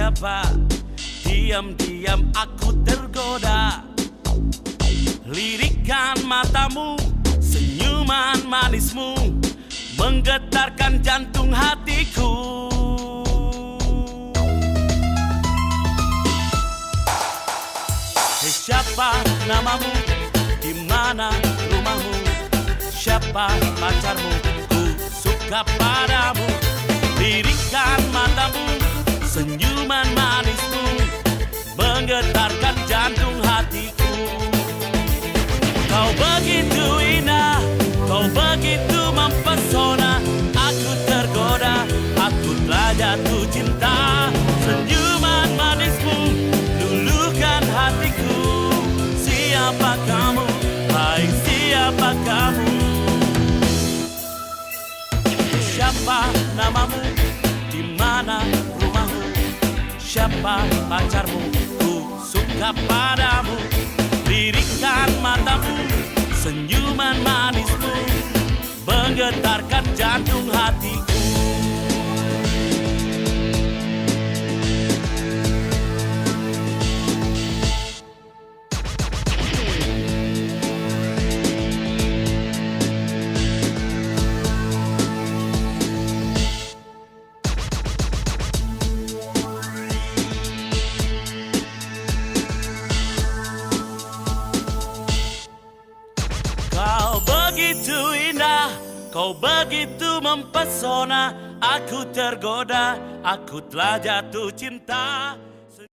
siapa. Diam-diam aku tergoda. Lirikan matamu, senyuman manismu menggetarkan jantung hatiku. Hei, siapa namamu? Di mana rumahmu? Siapa pacarmu? Ku suka padamu. Lirikan matamu, senyuman manismu menggetarkan jantung hatiku. Kau begitu indah, kau begitu mempesona. Aku tergoda, aku telah jatuh cinta. Senyuman manismu luluhkan hatiku. Siapa kamu? Hai, siapa kamu? Siapa namamu? Di mana rumahmu? Siapa pacarmu? Ku suka padamu. Lirikan matamu, senyuman manismu menggetarkan jantung hatiku. Kau begitu indah, kau begitu mempesona. Aku tergoda, aku telah jatuh cinta.